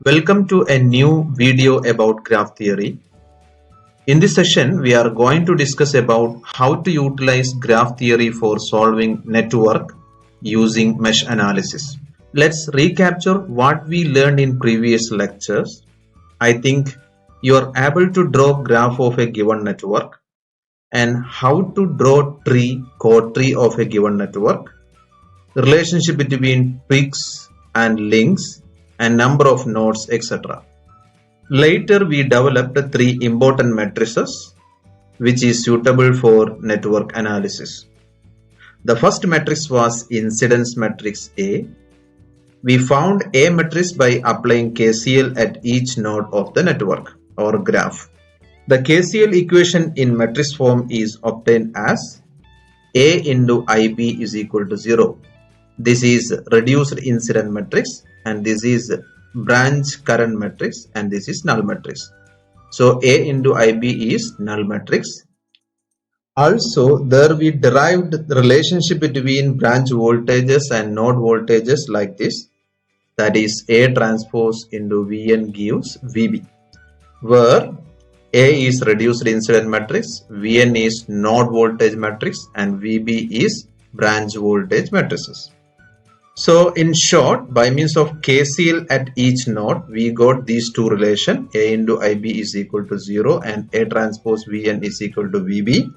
Welcome to a new video about graph theory. In this session, we are going to discuss about how to utilize graph theory for solving network using mesh analysis. Let's recapture what we learned in previous lectures. I think you are able to draw graph of a given network and how to draw chord tree of a given network, relationship between peaks and links, and number of nodes, etc. Later, we developed three important matrices which is suitable for network analysis. The first matrix was incidence matrix A. We found A matrix by applying KCL at each node of the network or graph. The KCL equation in matrix form is obtained as A into IB is equal to 0. This is reduced incident matrix and this is branch current matrix and this is null matrix. So A into IB is null matrix. Also there we derived the relationship between branch voltages and node voltages like this. That is A transpose into Vn gives Vb, where A is reduced incident matrix, Vn is node voltage matrix and Vb is branch voltage matrices. So in short, by means of KCL at each node, we got these two relations, A into IB is equal to 0 and A transpose Vn is equal to Vb.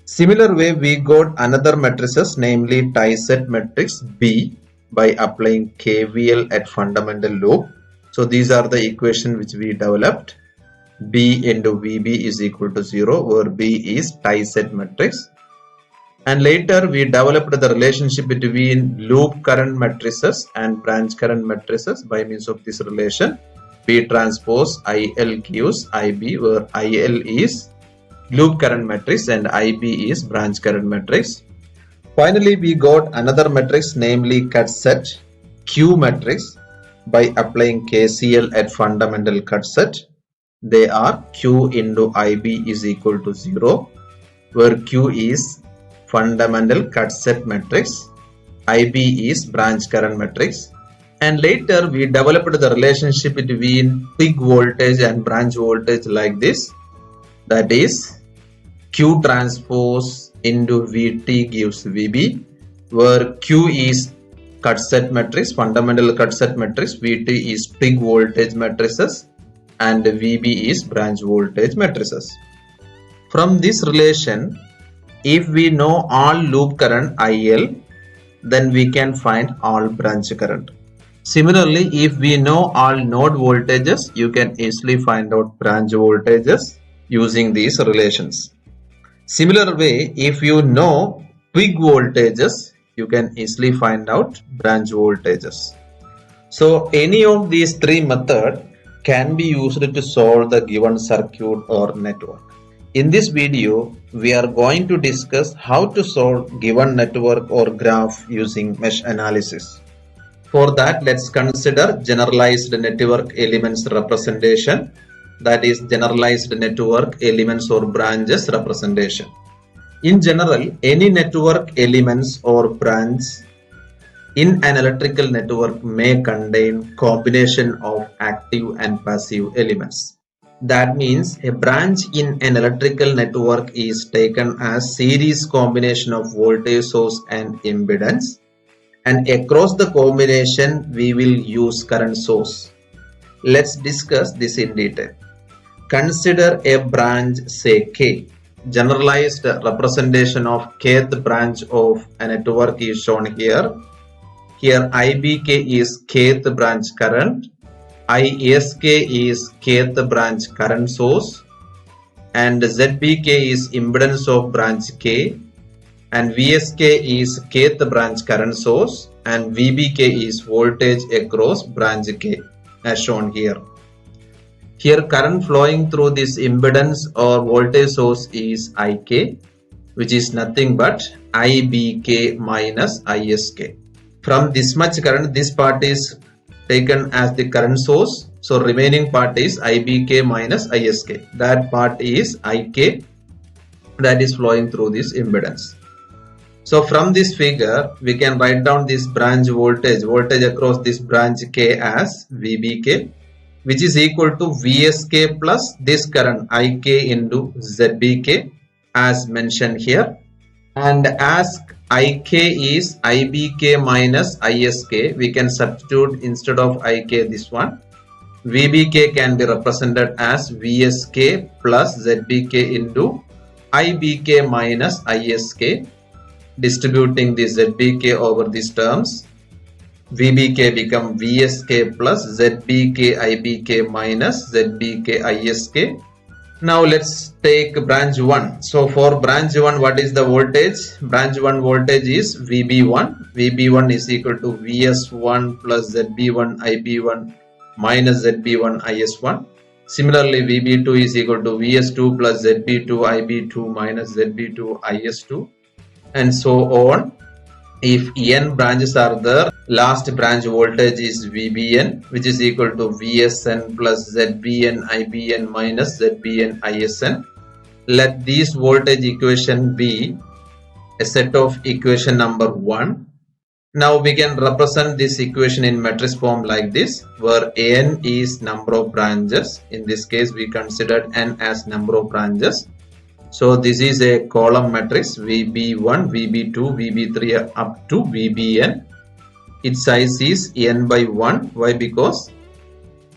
Similar way, we got another matrices, namely tie-set matrix B by applying KVL at fundamental loop. So these are the equation which we developed. B into Vb is equal to 0, where B is tie-set matrix. And later we developed the relationship between loop current matrices and branch current matrices by means of this relation. B transpose IL gives IB, where IL is loop current matrix and IB is branch current matrix. Finally, we got another matrix, namely cut set Q matrix by applying KCL at fundamental cut set. They are Q into IB is equal to 0, where Q is fundamental cut set matrix, IB is branch current matrix, and later we developed the relationship between peak voltage and branch voltage like this. That is Q transpose into Vt gives Vb, where Q is cut set matrix, fundamental cut set matrix, Vt is peak voltage matrices and Vb is branch voltage matrices. From this relation, if we know all loop current IL, then we can find all branch current. Similarly, if we know all node voltages, you can easily find out branch voltages using these relations. Similar way, if you know peak voltages, you can easily find out branch voltages. So any of these three methods can be used to solve the given circuit or network. In this video, we are going to discuss how to solve given network or graph using mesh analysis. For that, let's consider generalized network elements representation, that is generalized network elements or branches representation. In general, any network elements or branch in an electrical network may contain combination of active and passive elements. That means a branch in an electrical network is taken as series combination of voltage source and impedance, and across the combination we will use current source. Let's discuss this in detail. Consider a branch, say K. Generalized representation of kth branch of a network is shown here. Here IBK is kth branch current, ISK is kth branch current source, and ZBK is impedance of branch K, and VSK is kth branch current source, and VBK is voltage across branch K as shown here. Here current flowing through this impedance or voltage source is IK, which is nothing but IBK minus ISK. From this much current, this part is taken as the current source, so remaining part is IBK minus ISK. That part is IK that is flowing through this impedance. So from this figure, we can write down this branch voltage across this branch K as VBK, which is equal to Vsk plus this current Ik into Zbk as mentioned here. And as Ik is Ibk minus Isk, we can substitute instead of Ik this one. Vbk can be represented as Vsk plus Zbk into Ibk minus Isk. Distributing the Zbk over these terms, Vbk become Vsk plus Zbk Ibk minus Zbk Isk. Now let's take branch 1. So for branch 1, what is the voltage? Branch 1 voltage is VB1. VB1 is equal to Vs1 plus Zb1 Ib1 minus Zb1 Is1. Similarly, VB2 is equal to Vs2 plus Zb2 Ib2 minus Zb2 Is2, and so on. If n branches are there, last branch voltage is VBN, which is equal to Vsn plus Zbn Ibn minus Zbn Isn. Let this voltage equation be a set of equation number 1. Now we can represent this equation in matrix form like this, where n is number of branches. In this case, we considered n as number of branches. So this is a column matrix VB1, VB2, VB3 up to VBN. Its size is n by 1. Why? Because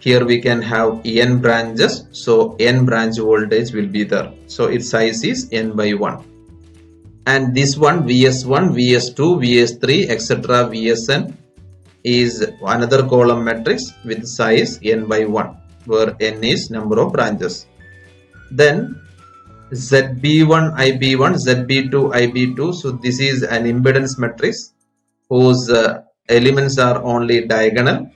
here we can have n branches, so n branch voltage will be there. So its size is n by 1. And this one Vs1, Vs2, Vs3, etc. Vsn is another column matrix with size n by 1, where n is number of branches. Then Zb1 Ib1, Zb2 Ib2. So this is an impedance matrix whose elements are only diagonal.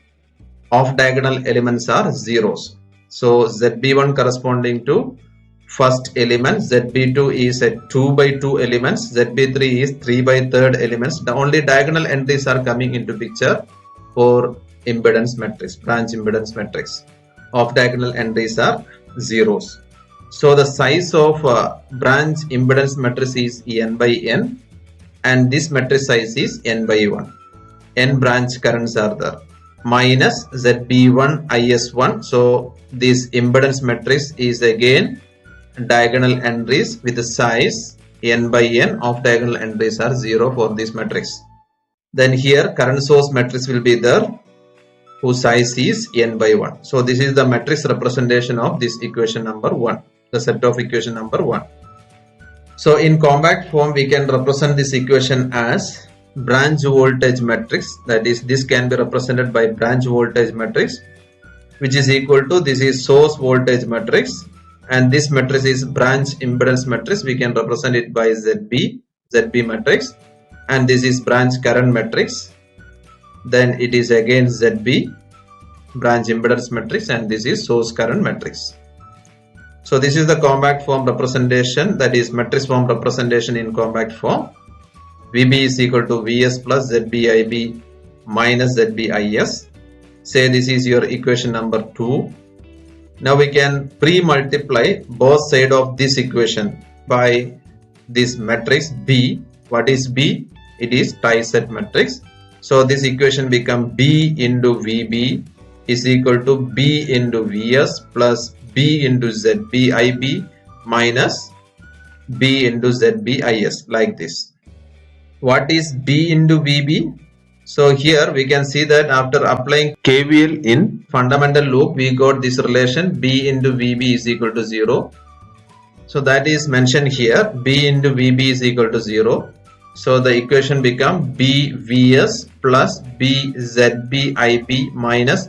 Off diagonal elements are zeros. So Zb1 corresponding to first element, Zb2 is a 2 by 2 elements, Zb3 is 3 by 3rd elements. The only diagonal entries are coming into picture for impedance matrix, branch impedance matrix. Off diagonal entries are zeros. So the size of branch impedance matrix is n by n, and this matrix size is n by 1. N branch currents are there. Minus Zb1 Is1. So this impedance matrix is again diagonal entries with the size n by n. Off diagonal entries are 0 for this matrix. Then here current source matrix will be there, whose size is n by 1. So this is the matrix representation of this equation number 1. The set of equation number 1. So in compact form, we can represent this equation as branch voltage matrix. That is, this can be represented by branch voltage matrix, which is equal to, this is source voltage matrix, and this matrix is branch impedance matrix. We can represent it by ZB matrix, and this is branch current matrix. Then it is again ZB branch impedance matrix, and this is source current matrix. So this is the compact form representation, that is matrix form representation in compact form. VB is equal to Vs plus ZbIb minus ZbIs. Say this is your equation number 2. Now we can pre-multiply both sides of this equation by this matrix B. What is B? It is tie-set matrix. So this equation become B into VB is equal to B into Vs plus B into ZbIb minus B into ZbIs, like this. What is B into VB? So here we can see that after applying KVL in fundamental loop, we got this relation B into VB is equal to 0. So that is mentioned here, B into VB is equal to 0. So the equation become BVS plus BZbIb minus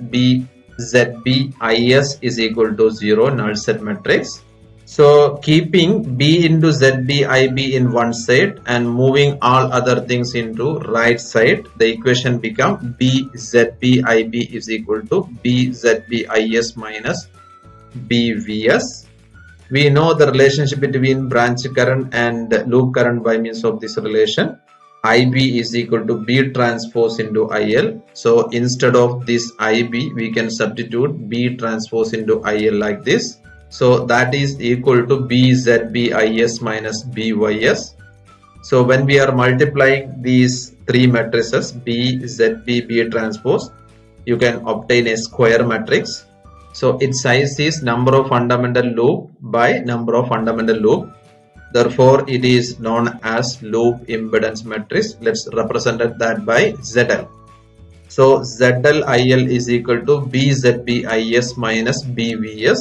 BZbIs is equal to 0, null set matrix. So keeping B into ZbIb in one side and moving all other things into right side, the equation become BZbIb is equal to BZbIs minus BVS. We know the relationship between branch current and loop current by means of this relation. IB is equal to B transpose into IL. So instead of this IB, we can substitute B transpose into IL like this. So that is equal to BZbIs minus BYS. So when we are multiplying these three matrices B, ZB, B transpose, you can obtain a square matrix. So its size is number of fundamental loop by number of fundamental loop. Therefore, it is known as loop impedance matrix. Let's represent that by ZL. So ZLIL is equal to BZBIS minus BVS,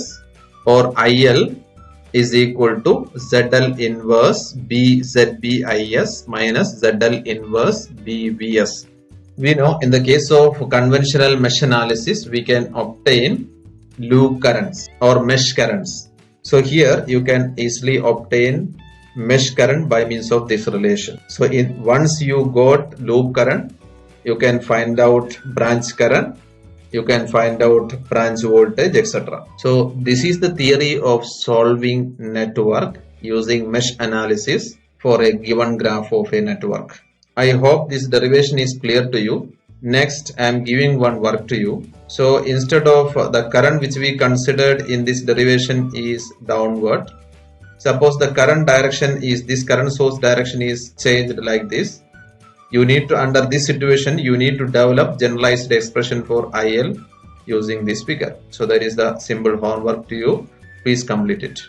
or IL is equal to ZL inverse BZBIS minus ZL inverse BVS. We know in the case of conventional mesh analysis, we can obtain loop currents or mesh currents. So here you can easily obtain mesh current by means of this relation. So once you got loop current, you can find out branch current, you can find out branch voltage, etc. So this is the theory of solving network using mesh analysis for a given graph of a network. I hope this derivation is clear to you. Next, I am giving one work to you. So instead of the current which we considered in this derivation is downward, suppose the current direction is, this current source direction is changed like this. You need to, under this situation, you need to develop generalized expression for IL using this figure. So that is the simple homework to you. Please complete it.